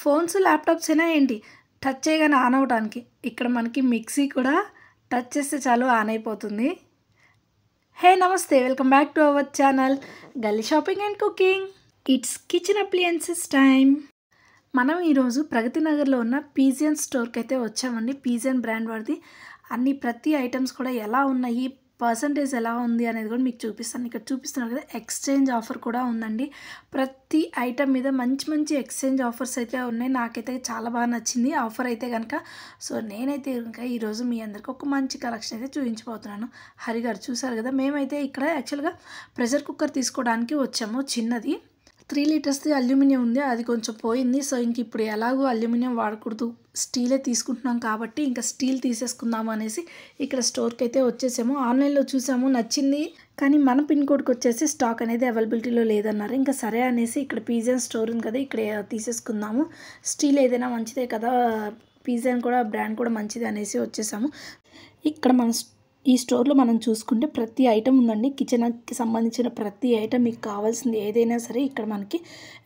Phones, ల్యాప్‌టాప్సేనా ఏంటి touch చేయగానే on అవ్వడానికి. ఇక్కడ మనకి మిక్సీ కూడా టచ్ చేస్తే చాలు ఆన్ అయిపోతుంది. హే నమస్తే! Welcome back to our channel Galli shopping and cooking. It's kitchen appliances time. మనం ఈరోజు ప్రగతి నగర్లో ఉన్న పీజియన్ స్టోర్కి అయితే వచ్చామండి. పీజియన్ బ్రాండ్ వాడిది ప్రతి ఐటమ్స్ కూడా ఎలా ఉన్నాయి, పర్సంటేజ్ ఎలా ఉంది అనేది కూడా మీకు చూపిస్తాను. ఇక్కడ చూపిస్తున్నారు కదా, ఎక్స్చేంజ్ ఆఫర్ కూడా ఉందండి. ప్రతి ఐటమ్ మీద మంచి మంచి ఎక్స్చేంజ్ ఆఫర్స్ అయితే ఉన్నాయి. నాకైతే చాలా బాగా నచ్చింది ఆఫర్ అయితే కనుక. సో నేనైతే కనుక ఈరోజు మీ అందరికి ఒక మంచి కలెక్షన్ అయితే చూపించబోతున్నాను. హరి గారు చూసారు కదా, మేమైతే ఇక్కడ యాక్చువల్గా ప్రెషర్ కుక్కర్ తీసుకోవడానికి వచ్చాము. చిన్నది 3 లీటర్స్ది అల్యూమినియం ఉంది, అది కొంచెం పోయింది. సో ఇంక ఇప్పుడు ఎలాగో అల్యూమినియం వాడకూడదు, స్టీలే తీసుకుంటున్నాం కాబట్టి ఇంకా స్టీల్ తీసేసుకుందాము అనేసి ఇక్కడ స్టోర్కి అయితే వచ్చేసాము. ఆన్లైన్లో చూసాము, నచ్చింది. కానీ మన పిన్ కోడ్కి వచ్చేసి స్టాక్ అనేది అవైలబిలిటీలో లేదన్నారు. ఇంకా సరే అనేసి ఇక్కడ పీజియన్ స్టోర్ ఉంది కదా, ఇక్కడ తీసేసుకుందాము. స్టీల్ ఏదైనా మంచిదే కదా, పీజియన్ కూడా బ్రాండ్ కూడా మంచిది అనేసి వచ్చేసాము. ఇక్కడ ఈ స్టోర్లో మనం చూసుకుంటే ప్రతి ఐటమ్ ఉందండి. కిచెన్కి సంబంధించిన ప్రతి ఐటమ్ మీకు కావాల్సింది ఏదైనా సరే ఇక్కడ మనకి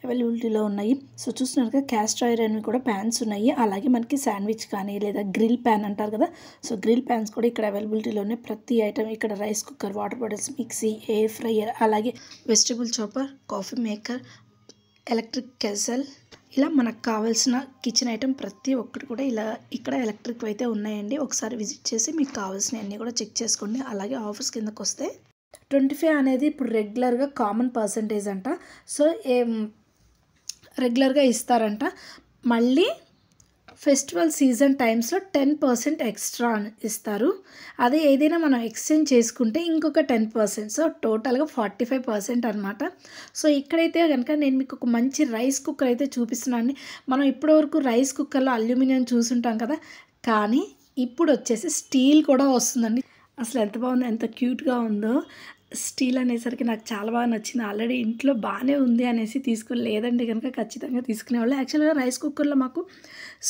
అవైలబిలిటీలో ఉన్నాయి. సో చూస్తున్నారు కదా, క్యాస్ట్ ఐరన్ కూడా ప్యాన్స్ ఉన్నాయి. అలాగే మనకి శాండ్విచ్ కానీ లేదా గ్రిల్ ప్యాన్ అంటారు కదా, సో గ్రిల్ ప్యాన్స్ కూడా ఇక్కడ అవైలబిలిటీలో ఉన్నాయి. ప్రతి ఐటమ్ ఇక్కడ rice cooker, water bottles, mixie, air fryer, అలాగే vegetable chopper, coffee maker, electric kettle, ఇలా మనకు కావాల్సిన కిచెన్ ఐటమ్ ప్రతి ఒక్కటి కూడా ఇలా ఇక్కడ ఎలక్ట్రిక్ అయితే ఉన్నాయండి. ఒకసారి విజిట్ చేసి మీకు కావాల్సిన అన్నీ కూడా చెక్ చేసుకోండి. అలాగే ఆఫర్స్ కిందకు వస్తే 25 అనేది ఇప్పుడు రెగ్యులర్గా కామన్ పర్సంటేజ్ అంట. సో రెగ్యులర్గా ఇస్తారంట. మళ్ళీ ఫెస్టివల్ సీజన్ టైమ్స్లో 10% ఎక్స్ట్రా ఇస్తారు. అదే ఏదైనా మనం ఎక్స్చేంజ్ చేసుకుంటే ఇంకొక 10%. సో టోటల్గా 45% అనమాట. సో ఇక్కడైతే కనుక నేను మీకు ఒక మంచి రైస్ కుక్కర్ అయితే చూపిస్తున్నాను. మనం ఇప్పటివరకు రైస్ కుక్కర్లో అల్యూమినియం చూసుంటాం కదా, కానీ ఇప్పుడు వచ్చేసి స్టీల్ కూడా వస్తుందండి. అసలు ఎంత బాగుందో, ఎంత క్యూట్గా ఉందో. స్టీల్ అనేసరికి నాకు చాలా బాగా నచ్చింది. ఆల్రెడీ ఇంట్లో బాగానే ఉంది అనేసి లేదంటే కనుక ఖచ్చితంగా తీసుకునేవాళ్ళు. యాక్చువల్గా రైస్ కుక్కర్లో మాకు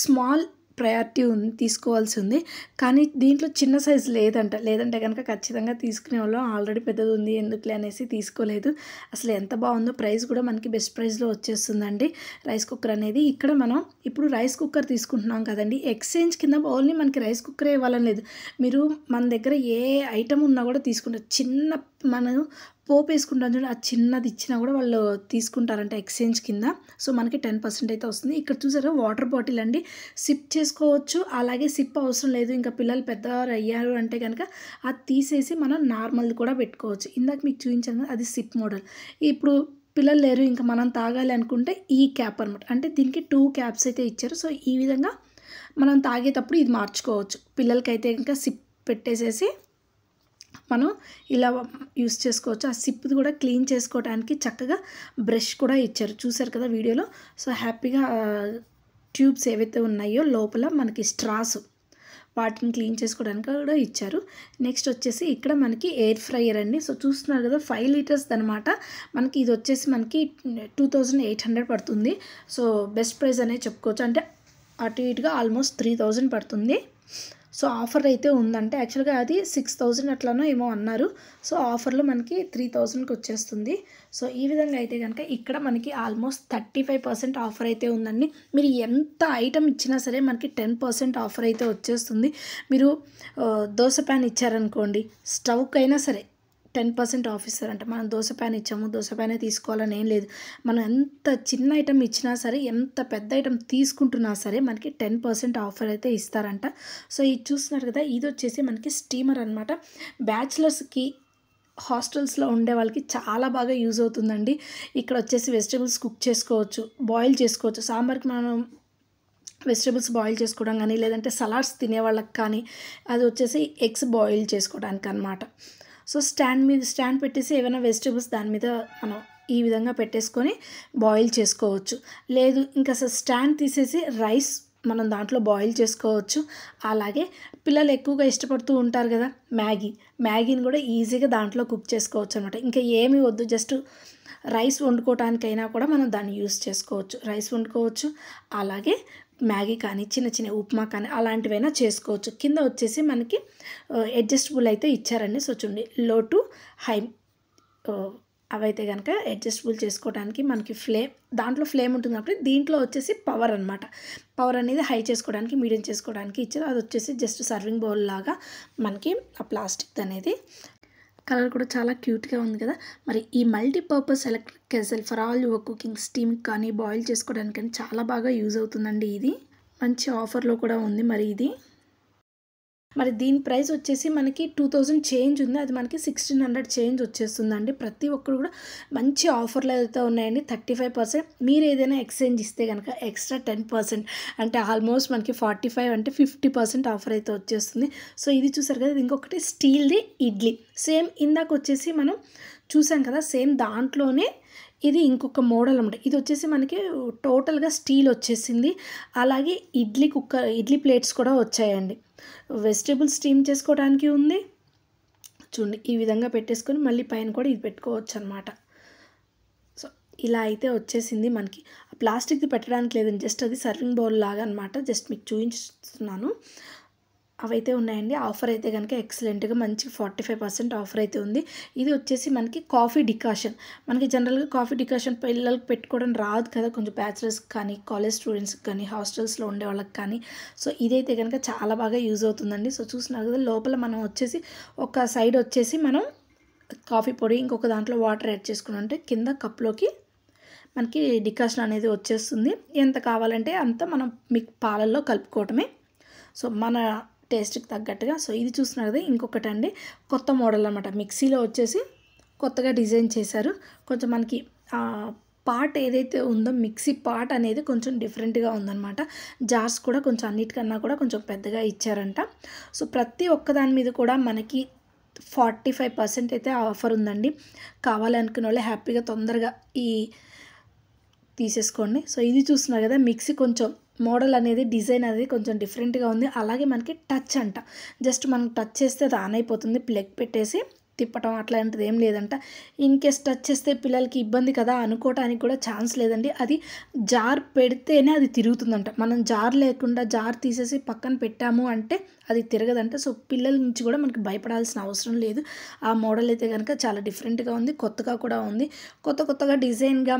స్మాల్ ప్రయారిటీ ఉంది, తీసుకోవాల్సి ఉంది. కానీ దీంట్లో చిన్న సైజు లేదంటే కనుక ఖచ్చితంగా తీసుకునేవాళ్ళం. ఆల్రెడీ పెద్దది ఉంది ఎందుకులే అనేసి తీసుకోలేదు. అసలు ఎంత బాగుందో. ప్రైస్ కూడా మనకి బెస్ట్ ప్రైస్లో వచ్చేస్తుందండి రైస్ కుక్కర్ అనేది. ఇక్కడ మనం ఇప్పుడు రైస్ కుక్కర్ తీసుకుంటున్నాం కదండి, ఎక్స్చేంజ్ కింద ఓన్లీ మనకి రైస్ కుక్కరే ఇవ్వాలని లేదు. మీరు మన దగ్గర ఏ ఐటమ్ ఉన్నా కూడా తీసుకుంటారు. చిన్న మనం పోపు వేసుకుంటాం చూడండి, ఆ చిన్నది ఇచ్చినా కూడా వాళ్ళు తీసుకుంటారంట ఎక్స్చేంజ్ కింద. సో మనకి 10% అయితే వస్తుంది. ఇక్కడ చూసారా, వాటర్ బాటిల్ అండి, సిప్ చేసుకోవచ్చు. అలాగే సిప్ అవసరం లేదు, ఇంకా పిల్లలు పెద్దవారు అయ్యారు అంటే కనుక అది తీసేసి మనం నార్మల్ది కూడా పెట్టుకోవచ్చు. ఇందాక మీకు చూపించాను, అది సిప్ మోడల్. ఇప్పుడు పిల్లలు లేరు, ఇంకా మనం తాగాలి అనుకుంటే ఈ క్యాప్ అనమాట. అంటే దీనికి 2 క్యాప్స్ అయితే ఇచ్చారు. సో ఈ విధంగా మనం తాగేటప్పుడు ఇది మార్చుకోవచ్చు. పిల్లలకైతే ఇంకా సిప్ పెట్టేసేసి మనం ఇలా యూస్ చేసుకోవచ్చు. ఆ సిప్ది కూడా క్లీన్ చేసుకోవడానికి చక్కగా బ్రష్ కూడా ఇచ్చారు, చూసారు కదా వీడియోలో. సో హ్యాపీగా ట్యూబ్స్ ఏవైతే ఉన్నాయో లోపల మనకి స్ట్రాస్, వాటిని క్లీన్ చేసుకోవడానికి కూడా ఇచ్చారు. నెక్స్ట్ వచ్చేసి ఇక్కడ మనకి ఎయిర్ ఫ్రైయర్ అండి. సో చూస్తున్నారు కదా, 5 లీటర్స్ అనమాట. మనకి ఇది వచ్చేసి మనకి 2800 పడుతుంది. సో బెస్ట్ ప్రైస్ అనేది చెప్పుకోవచ్చు. అంటే అటు ఇటుగా ఆల్మోస్ట్ 3000 పడుతుంది. సో ఆఫర్ అయితే ఉందంటే యాక్చువల్గా అది 6000 అట్లానో ఏమో అన్నారు. సో ఆఫర్లో మనకి 3000కి వచ్చేస్తుంది. సో ఈ విధంగా అయితే కనుక ఇక్కడ మనకి ఆల్మోస్ట్ 35% ఆఫర్ అయితే ఉందండి. మీరు ఎంత ఐటమ్ ఇచ్చినా సరే మనకి 10% ఆఫర్ అయితే వచ్చేస్తుంది. మీరు దోశ ప్యాన్ ఇచ్చారనుకోండి, స్టవ్కి అయినా సరే 10% ఆఫ్ ఇస్తారంట. మనం దోశ ప్యాన్ ఇచ్చాము, దోశ ప్యానే తీసుకోవాలని ఏం లేదు. మనం ఎంత చిన్న ఐటమ్ ఇచ్చినా సరే, ఎంత పెద్ద ఐటమ్ తీసుకుంటున్నా సరే మనకి 10% ఆఫర్ అయితే ఇస్తారంట. సో ఇది చూస్తున్నారు కదా, ఇది వచ్చేసి మనకి స్టీమర్ అనమాట. బ్యాచిలర్స్కి, హాస్టల్స్లో ఉండే వాళ్ళకి చాలా బాగా యూజ్ అవుతుందండి. ఇక్కడ వచ్చేసి వెజిటబుల్స్ కుక్ చేసుకోవచ్చు, బాయిల్ చేసుకోవచ్చు. సాంబార్కి మనం వెజిటబుల్స్ బాయిల్ చేసుకోవడం కానీ, లేదంటే సలాడ్స్ తినేవాళ్ళకి కానీ, అది వచ్చేసి ఎగ్స్ బాయిల్ చేసుకోవడానికి అనమాట. సో స్టాండ్ పెట్టేసి ఏమైనా వెజిటబుల్స్ దాని మీద మనం ఈ విధంగా పెట్టేసుకొని బాయిల్ చేసుకోవచ్చు. లేదు ఇంకా స్టాండ్ తీసేసి రైస్ మనం దాంట్లో బాయిల్ చేసుకోవచ్చు. అలాగే పిల్లలు ఎక్కువగా ఇష్టపడుతూ ఉంటారు కదా మ్యాగీని కూడా ఈజీగా దాంట్లో కుక్ చేసుకోవచ్చు అనమాట. ఇంకా ఏమీ వద్దు, జస్ట్ రైస్ వండుకోవటానికైనా కూడా మనం దాన్ని యూస్ చేసుకోవచ్చు. రైస్ వండుకోవచ్చు, అలాగే మ్యాగీ కానీ, చిన్న చిన్న ఉప్మా కానీ అలాంటివైనా చేసుకోవచ్చు. కింద వచ్చేసి మనకి అడ్జస్టబుల్ అయితే ఇచ్చారండి. సో చూడండి, లో టు హై అవైతే కనుక అడ్జస్టబుల్ చేసుకోవడానికి మనకి దాంట్లో ఫ్లేమ్ ఉంటుంది కాబట్టి దీంట్లో వచ్చేసి పవర్ అనమాట. పవర్ అనేది హై చేసుకోవడానికి మీడియం చేసుకోవడానికి ఇచ్చారు. అది వచ్చేసి జస్ట్ సర్వింగ్ బౌల్ లాగా మనకి ఆ ప్లాస్టిక్ అనేది. కలర్ కూడా చాలా క్యూట్గా ఉంది కదా. మరి ఈ multipurpose electric kettle for all your cooking, steam కానీ బాయిల్ చేసుకోవడానికి కానీ చాలా బాగా యూజ్ అవుతుందండి. ఇది మంచి ఆఫర్లో కూడా ఉంది. మరి దీని ప్రైస్ వచ్చేసి మనకి 2000 చేంజ్ ఉంది. అది మనకి 1600 చేంజ్ వచ్చేస్తుందండి. ప్రతి ఒక్కరు కూడా మంచి ఆఫర్లు అయితే ఉన్నాయండి. 35%. మీరు ఏదైనా ఎక్స్చేంజ్ ఇస్తే కనుక ఎక్స్ట్రా 10%, అంటే ఆల్మోస్ట్ మనకి 45 అంటే 50% ఆఫర్ అయితే వచ్చేస్తుంది. సో ఇది చూసారు కదా. ఇది ఇంకొకటి స్టీల్ది ఇడ్లీ, సేమ్ ఇందాక వచ్చేసి మనం చూసాం కదా, సేమ్ దాంట్లోనే ఇది ఇంకొక మోడల్ అన్నమాట. ఇది వచ్చేసి మనకి టోటల్గా స్టీల్ వచ్చేసింది. అలాగే ఇడ్లీ ప్లేట్స్ కూడా వచ్చాయండి. వెజిటేబుల్ స్టీమ్ చేసుకోవడానికి ఉంది. చూడండి ఈ విధంగా పెట్టేసుకొని మళ్ళీ పైన కూడా ఇది పెట్టుకోవచ్చు అనమాట. సో ఇలా అయితే వచ్చేసింది మనకి. ప్లాస్టిక్ది పెట్టడానికి లేదండి, జస్ట్ అది సర్వింగ్ బౌల్ లాగా అనమాట. జస్ట్ మీకు చూపిస్తున్నాను. అవైతే ఉన్నాయండి. ఆఫర్ అయితే కనుక ఎక్సలెంట్గా మంచి 45% ఆఫర్ అయితే ఉంది. ఇది వచ్చేసి మనకి కాఫీ డికాషన్. మనకి జనరల్గా కాఫీ డికాషన్ పిల్లలకి పెట్టుకోవడం రాదు కదా, కొంచెం బ్యాచిలర్స్కి కానీ, కాలేజ్ స్టూడెంట్స్కి కానీ, హాస్టల్స్లో ఉండే వాళ్ళకి కానీ. సో ఇదైతే కనుక చాలా బాగా యూజ్ అవుతుందండి. సో చూస్తున్నారు కదా, లోపల మనం వచ్చేసి ఒక సైడ్ వచ్చేసి మనం కాఫీ పొడి, ఇంకొక దాంట్లో వాటర్ యాడ్ చేసుకుని కింద కప్లోకి మనకి డికాషన్ అనేది వచ్చేస్తుంది. ఎంత కావాలంటే అంత మనం పాలల్లో కలుపుకోవటమే. సో మన టేస్ట్కి తగ్గట్టుగా. సో ఇది చూస్తున్నారు కదా, ఇంకొకటి అండి కొత్త మోడల్ అనమాట. మిక్సీలో వచ్చేసి కొత్తగా డిజైన్ చేశారు. కొంచెం మనకి పార్ట్ ఏదైతే ఉందో మిక్సీ పార్ట్ అనేది కొంచెం డిఫరెంట్గా ఉందన్నమాట. జార్స్ కూడా కొంచెం అన్నిటికన్నా కూడా కొంచెం పెద్దగా ఇచ్చారంట. సో ప్రతి ఒక్క దాని మీద కూడా మనకి 45% అయితే ఆఫర్ ఉందండి. కావాలనుకునే వాళ్ళు హ్యాపీగా తొందరగా తీసేసుకోండి. సో ఇది చూస్తున్నారు కదా, మిక్సీ కొంచెం మోడల్ అనేది, డిజైన్ అనేది కొంచెం డిఫరెంట్గా ఉంది. అలాగే మనకి టచ్ అంట, జస్ట్ మనం టచ్ చేస్తే అది ఆన్ అయిపోతుంది. ప్లగ్ పెట్టేసి తిప్పటం అట్లాంటిది ఏం లేదంట. ఇన్ కేస్ టచ్ చేస్తే పిల్లలకి ఇబ్బంది కదా అనుకోవటానికి కూడా ఛాన్స్ లేదండి. అది జార్ పెడితేనే అది తిరుగుతుందంట. మనం జార్ లేకుండా జార్ తీసేసి పక్కన పెట్టాము అంటే అది తిరగదంట. సో పిల్లల నుంచి కూడా మనకి భయపడాల్సిన అవసరం లేదు. ఆ మోడల్ అయితే కనుక చాలా డిఫరెంట్గా ఉంది, కొత్తగా కూడా ఉంది. కొత్తగా డిజైన్గా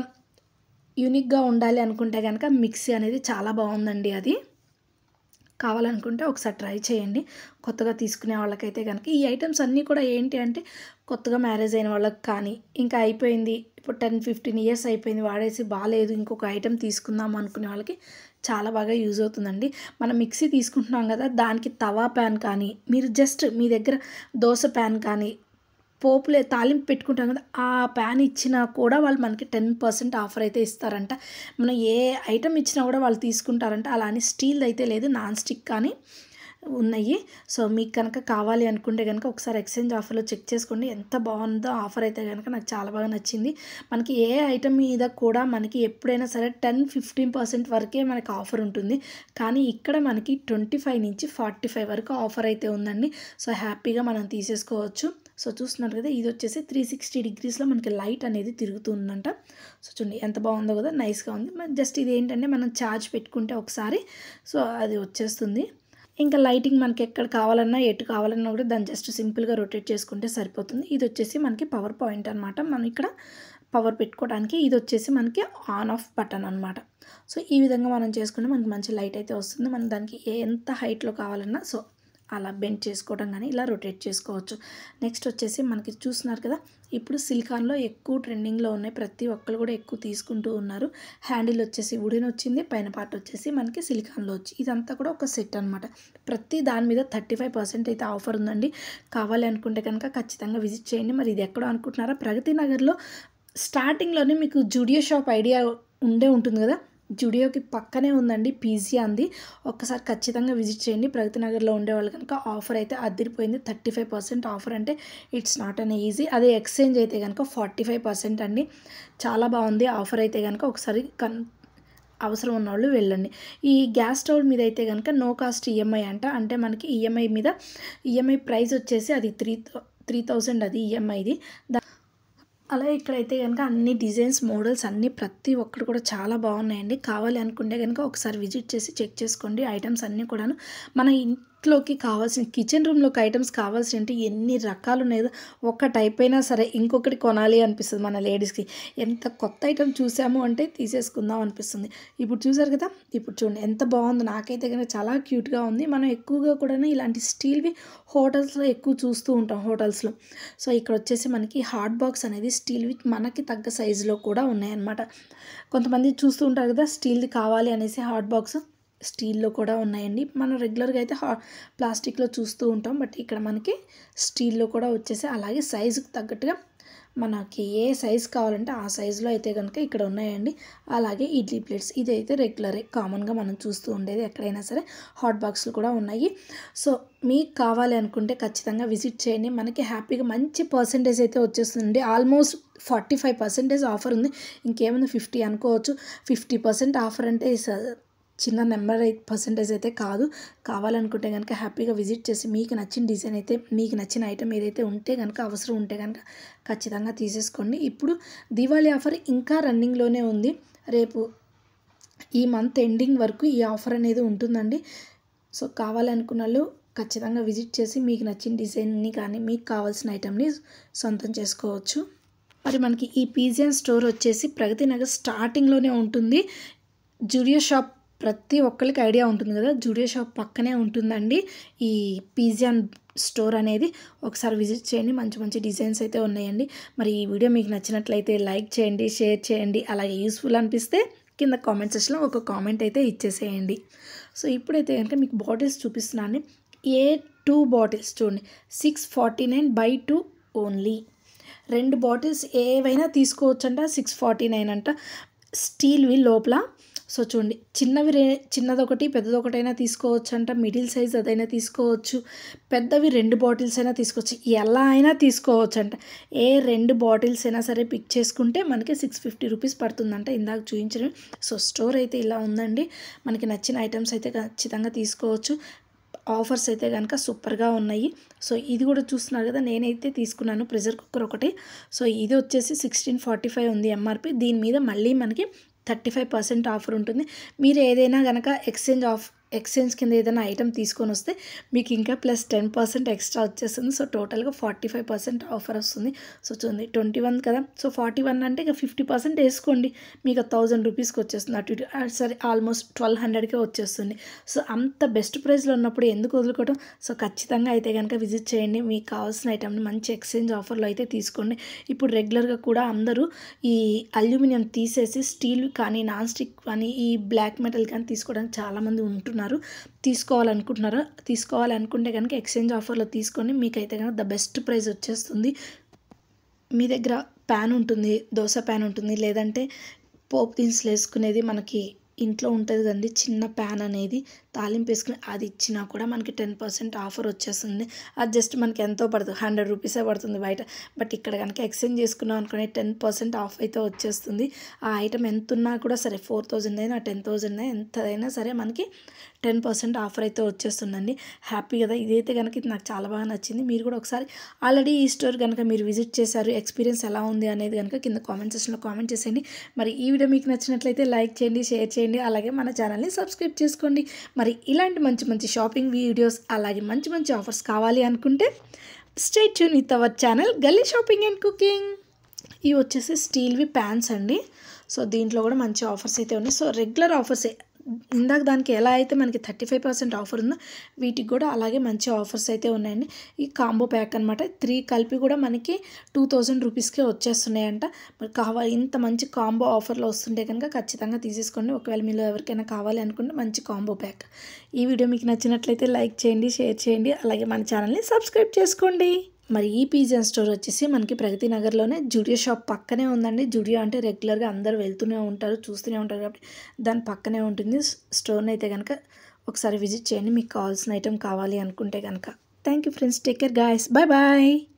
యూనిక్గా ఉండాలి అనుకుంటే కనుక మిక్సీ అనేది చాలా బాగుందండి. అది కావాలనుకుంటే ఒకసారి ట్రై చేయండి. కొత్తగా తీసుకునే వాళ్ళకైతే కనుక ఈ ఐటమ్స్ అన్నీ కూడా ఏంటి అంటే, కొత్తగా మ్యారేజ్ అయిన వాళ్ళకి కానీ, ఇంకా అయిపోయింది ఇప్పుడు 10-15 ఇయర్స్ అయిపోయింది వాడేసి బాగాలేదు, ఇంకొక ఐటెం తీసుకుందాం అనుకునే వాళ్ళకి చాలా బాగా యూజ్ అవుతుందండి. మనం మిక్సీ తీసుకుంటున్నాం కదా, దానికి తవా ప్యాన్ కానీ, మీరు జస్ట్ మీ దగ్గర దోశ ప్యాన్ కానీ, తాలింపు పెట్టుకుంటాం కదా, ఆ ప్యాన్ ఇచ్చినా కూడా వాళ్ళు మనకి 10% ఆఫర్ అయితే ఇస్తారంట. మనం ఏ ఐటమ్ ఇచ్చినా కూడా వాళ్ళు తీసుకుంటారంట. అలా అని స్టీల్ అయితే లేదు, నాన్ స్టిక్ కానీ ఉన్నాయి. సో మీకు కనుక కావాలి అనుకుంటే కనుక ఒకసారి ఎక్స్చేంజ్ ఆఫర్లో చెక్ చేసుకోండి. ఎంత బాగుందో ఆఫర్ అయితే కనుక నాకు చాలా బాగా నచ్చింది. మనకి ఏ ఐటమ్ మీద కూడా మనకి ఎప్పుడైనా సరే 10-15% వరకే మనకి ఆఫర్ ఉంటుంది. కానీ ఇక్కడ మనకి 25 నుంచి 45 వరకు ఆఫర్ అయితే ఉందండి. సో హ్యాపీగా మనం తీసేసుకోవచ్చు. సో చూస్తున్నారు కదా, ఇది వచ్చేసి 360 డిగ్రీస్లో మనకి లైట్ అనేది తిరుగుతుందంట. సో చూడండి ఎంత బాగుందో కదా, నైస్గా ఉంది. జస్ట్ ఇది ఏంటంటే మనం ఛార్జ్ పెట్టుకుంటే ఒకసారి సో అది వచ్చేస్తుంది. ఇంకా లైటింగ్ మనకి ఎక్కడ కావాలన్నా ఎటు కావాలన్నా కూడా దాన్ని జస్ట్ సింపుల్గా రొటేట్ చేసుకుంటే సరిపోతుంది. ఇది వచ్చేసి మనకి పవర్ పాయింట్ అనమాట. మనం ఇక్కడ పవర్ పెట్టుకోవడానికి ఇది వచ్చేసి మనకి ఆన్ ఆఫ్ బటన్ అనమాట. సో ఈ విధంగా మనం చేసుకుంటే మనకి మంచి లైట్ అయితే వస్తుంది. మనం దానికి ఎంత హైట్లో కావాలన్నా సో అలా బెండ్ చేసుకోవడం కానీ ఇలా రొటేట్ చేసుకోవచ్చు. నెక్స్ట్ వచ్చేసి మనకి చూస్తున్నారు కదా, ఇప్పుడు సిలికాన్లో ఎక్కువ ట్రెండింగ్లో ఉన్నాయి. ప్రతి ఒక్కరు కూడా ఎక్కువ తీసుకుంటూ ఉన్నారు. హ్యాండిల్ వచ్చేసి వుడెన్ వచ్చింది, పైన పార్ట్ వచ్చేసి మనకి సిలికాన్లో వచ్చి ఇదంతా కూడా ఒక సెట్ అనమాట. ప్రతి దాని మీద 35% అయితే ఆఫర్ ఉందండి. కావాలి అనుకుంటే కనుక ఖచ్చితంగా విజిట్ చేయండి. మరి ఇది ఎక్కడో అనుకుంటున్నారా, ప్రగతి నగర్లో స్టార్టింగ్లోనే మీకు జూడియో షాప్ ఐడియా ఉంటుంది కదా, జుడియోకి పక్కనే ఉందండి పీజీ అంది. ఒక్కసారి ఖచ్చితంగా విజిట్ చేయండి. ప్రగతి నగర్లో ఉండేవాళ్ళు కనుక ఆఫర్ అయితే అదిరిపోయింది. 35% ఆఫర్ అంటే ఇట్స్ నాట్ అన్ ఈజీ. అదే ఎక్స్చేంజ్ అయితే కనుక 45% అండి. చాలా బాగుంది ఆఫర్ అయితే కనుక ఒకసారి అవసరం ఉన్నవాళ్ళు వెళ్ళండి. ఈ గ్యాస్ స్టవ్ మీద అయితే కనుక నో కాస్ట్ ఈఎంఐ అంట. అంటే మనకి ఈఎంఐ ప్రైస్ వచ్చేసి అది 3,000 అది ఈఎంఐది. అలాగే ఇక్కడైతే కనుక అన్ని డిజైన్స్ మోడల్స్ అన్నీ ప్రతి ఒక్కటి కూడా చాలా బాగున్నాయండి. కావాలి అనుకుంటే కనుక ఒకసారి విజిట్ చేసి చెక్ చేసుకోండి. ఐటమ్స్ అన్నీ కూడాను మన ఇంట్లోకి కావాల్సిన కిచెన్ రూమ్‌లోకి ఐటెమ్స్ కావాల్సినంటే ఎన్ని రకాలున్నాయో ఒక్కటైపోయినా సరే ఇంకొకటి కొనాలి అనిపిస్తది మన లేడీస్‌కి. ఎంత కొత్త ఐటెమ్ చూసాము అంటే తీసేసుకుందాం అనిపిస్తుంది. ఇప్పుడు చూసారు కదా! ఇప్పుడు చూడండి ఎంత బావుందో. నాకైతే గనుక చాలా క్యూట్‌గా ఉంది. మనం ఎక్కువగా కూడాను ఇలాంటి స్టీల్‌వి హోటల్స్‌లో ఎక్కువ చూస్తూ ఉంటాం హోటల్స్‌లో. సో, ఇక్కడొచ్చేసి మనకి హాట్ బాక్స్ అనేది స్టీల్‌వి మనకి తగ్గ సైజులో కూడా ఉన్నాయన్నమాట. కొంతమంది చూస్తూ ఉంటారు కదా! స్టీల్‌ది కావాలి అనేసి హాట్ బాక్స్. స్టీల్‌లో కూడా ఉన్నాయండి. మనం రెగ్యులర్‌గా అయితే ప్లాస్టిక్‌లో చూస్తూ ఉంటాం. బట్ ఇక్కడ మనకి స్టీల్‌లో కూడా వచ్చేసాయి. అలాగే సైజుకి తగ్గట్టుగా మనకి ఏ సైజ్ కావాలంటే ఆ సైజులో అయితే గనుక ఇక్కడ ఉన్నాయండి. అలాగే ఇడ్లీ ప్లేట్స్ ఇదైతే రెగ్యులరే కామన్‌గా మనం చూస్తూ ఉండేది ఎక్కడైనా సరే హాట్ బాక్స్‌లు కూడా ఉన్నాయి. సో, మీకు కావాలి అనుకుంటే ఖచ్చితంగా విజిట్ చేయండి. మనకి హ్యాపీగా మంచి పర్సెంటేజ్ అయితే వచ్చేస్తుందండి. ఆల్మోస్ట్ 45% ఆఫర్ ఉంది. ఇంకేముంది 50 అనుకోవచ్చు. 50% ఆఫర్ అంటే చిన్న నెంబర్ పర్సెంటేజ్ అయితే కాదు. కావాలనుకుంటే గనుక హ్యాపీగా విజిట్ చేసి మీకు నచ్చిన డిజైన్ అయితే మీకు నచ్చిన ఐటెమ్ ఏదైతే ఉంటే గనుక అవసరం ఉంటే గనుక ఖచ్చితంగా తీసేసుకోండి. ఇప్పుడు దీవాళీ ఆఫర్ ఇంకా రన్నింగ్‌లోనే ఉంది. రేపు ఈ మంత్ ఎండింగ్ వరకు ఈ ఆఫర్ అనేది ఉంటుందండి. సో, కావాలనుకున్నోళ్ళు ఖచ్చితంగా విజిట్ చేసి మీకు నచ్చిన డిజైన్‌ని కానీ మీకు కావాల్సిన ఐటెమ్‌ని సొంతం చేసుకోవచ్చు. మరి మనకి ఈ పీజియన్ స్టోర్ వచ్చేసి ప్రగతి నగర్ స్టార్టింగ్‌లోనే ఉంటుంది. జూడియో షాప్ ప్రతి ఒక్కళ్ళకి ఐడియా ఉంటుంది కదా! జూడియో షాప్ పక్కనే ఉంటుందండి ఈ పీజియన్ స్టోర్ అనేది. ఒకసారి విజిట్ చేయండి. మంచి మంచి డిజైన్స్ అయితే ఉన్నాయండి. మరి ఈ వీడియో మీకు నచ్చినట్లయితే లైక్ చేయండి, షేర్ చేయండి. అలాగే యూస్‌ఫుల్ అనిపిస్తే కింద కామెంట్ సెక్షన్‌లో ఒక కామెంట్ అయితే ఇచ్చేసేయండి. సో, ఇప్పుడైతే గనుక మీకు బాటిల్స్ చూపిస్తున్నానండి. ఏ 2 బాటిల్స్ చూడండి 649 బై 2 ఓన్లీ. 2 బాటిల్స్ ఏవైనా తీసుకోవచ్చంట. 649 అంట. స్టీల్‌వి లోపల. సో, చూడండి చిన్నదొకటి పెద్దదొకటైనా తీసుకోవచ్చంట. మిడిల్ సైజ్ అదైనా తీసుకోవచ్చు. పెద్దవి 2 బాటిల్స్ అయినా తీసుకోవచ్చు. ఎలా అయినా తీసుకోవచ్చంట. ఏ 2 బాటిల్స్ అయినా సరే పిక్ చేసుకుంటే మనకి 650 రూపీస్ పడుతుందంట. ఇందాక చూయించినవి. సో, స్టోర్ అయితే ఇలా ఉందండి. మనకి నచ్చిన ఐటెమ్స్ అయితే ఖచ్చితంగా తీసుకోవచ్చు. ఆఫర్స్ అయితే గనుక సూపర్‌గా ఉన్నాయి. సో, ఇది కూడా చూస్తున్నారు కదా! నేనైతే తీసుకున్నాను ప్రెషర్ కుక్కర్ ఒకటి. సో, ఇది వచ్చేసి 1645 ఉంది ఎంఆర్‌పీ. దీని మీద మళ్ళీ మనకి 35% ఆఫర్ ఉంటుంది. మీరు ఏదైనా గనక ఎక్స్చేంజ్ కింద ఏదైనా ఐటెమ్ తీసుకొనొస్తే మీకు ఇంకా ప్లస్ 10% ఎక్స్ట్రా వచ్చేస్తుంది. సో, టోటల్‌గా 45% ఆఫర్ వస్తుంది. సో, చూడండి 21 కదా! సో, 41 అంటే ఇక 50% ఏసుకోండి. మీకు 1000 రూపీస్‌కి వచ్చేస్తుంది. అటు ఇటు సరే ఆల్మోస్ట్ 1200కే వచ్చేస్తుంది. సో, అంత బెస్ట్ ప్రైస్‌లో ఉన్నప్పుడు ఎందుకు వదులుకోవడం? సో, ఖచ్చితంగా అయితే గనక విజిట్ చేయండి. మీకు కావాల్సిన ఐటెమ్‌ని మంచి ఎక్స్చేంజ్ ఆఫర్‌లో అయితే తీసుకోండి. ఇప్పుడు రెగ్యులర్‌గా కూడా అందరూ ఈ అల్యూమినియం తీసేసి స్టీల్ కానీ, నాన్ స్టిక్ కానీ, ఈ బ్లాక్ మెటల్ కానీ తీసుకోవడానికి చాలామంది ఉంటున్నారు. తీసుకోవాలనుకుంటే కనుక ఎక్స్చేంజ్ ఆఫర్లో తీసుకోండి. మీకైతే కనుక ద బెస్ట్ ప్రైస్ వచ్చేస్తుంది. మీ దగ్గర ప్యాన్ ఉంటుంది, దోస ప్యాన్ ఉంటుంది, లేదంటే పోపు దినుసులు వేసుకునేది మనకి ఇంట్లో ఉంటుంది కదండి చిన్న ప్యాన్ అనేది తాలింపు వేసుకుని అది ఇచ్చినా కూడా మనకి 10% ఆఫర్ వచ్చేస్తుంది. అది జస్ట్ మనకి ఎంతో పడుతుంది 100 రూపీసే పడుతుంది బయట. బట్ ఇక్కడ కనుక ఎక్స్చేంజ్ చేసుకున్నాం అనుకోండి 10% ఆఫ్ అయితే వచ్చేస్తుంది. ఆ ఐటమ్ ఎంత ఉన్నా కూడా సరే 4000 అయినా 10,000 ఎంతైనా సరే మనకి 10% ఆఫర్ అయితే వచ్చేస్తుందండి. హ్యాపీ కదా! ఇదైతే కనుక ఇది నాకు చాలా బాగా నచ్చింది. మీరు కూడా ఒకసారి ఆల్రెడీ ఈ స్టోర్ కనుక మీరు విజిట్ చేశారు, ఎక్స్పీరియన్స్ ఎలా ఉంది అనేది కనుక కింద కామెంట్ సెక్షన్లో కామెంట్ చేసేయండి. మరి ఈ వీడియో మీకు నచ్చినట్లయితే లైక్ చేయండి, షేర్ చేయండి, అలాగే మన ఛానల్ని సబ్స్క్రైబ్ చేసుకోండి. మరి ఇలాంటి మంచి మంచి షాపింగ్ వీడియోస్ అలాగే మంచి మంచి ఆఫర్స్ కావాలి అనుకుంటే stay tune with our channel Galli shopping and cooking. ఇవి వచ్చేసి స్టీల్వి ప్యాన్స్ అండి. సో, దీంట్లో కూడా మంచి ఆఫర్స్ అయితే ఉన్నాయి. సో, రెగ్యులర్ ఆఫర్సే ఇందాక దానికి ఎలా అయితే మనకి 35% ఆఫర్ ఉందో వీటికి కూడా అలాగే మంచి ఆఫర్స్ అయితే ఉన్నాయండి. ఈ కాంబో ప్యాక్ అనమాట 3 కలిపి కూడా మనకి 2000 రూపీస్కే వచ్చేస్తున్నాయంట. మరి ఇంత మంచి కాంబో ఆఫర్లో వస్తుంటే కనుక ఖచ్చితంగా తీసేసుకోండి. ఒకవేళ మీలో ఎవరికైనా కావాలి అనుకుంటే మంచి కాంబో ప్యాక్. ఈ వీడియో మీకు నచ్చినట్లయితే లైక్ చేయండి, షేర్ చేయండి, అలాగే మన ఛానల్ని సబ్స్క్రైబ్ చేసుకోండి. మరి ఈ పీజియన్ స్టోర్ వచ్చేసి మనకి ప్రగతి నగర్లోనే జూడియో షాప్ పక్కనే ఉందండి. జూడియో అంటే రెగ్యులర్గా అందరూ వెళ్తూనే ఉంటారు, చూస్తూనే ఉంటారు కాబట్టి దాని పక్కనే ఉంటుంది. స్టోర్ని అయితే కనుక ఒకసారి విజిట్ చేయండి మీకు కావాల్సిన ఐటెం కావాలి అనుకుంటే కనుక. Thank you friends, take care guys, bye bye.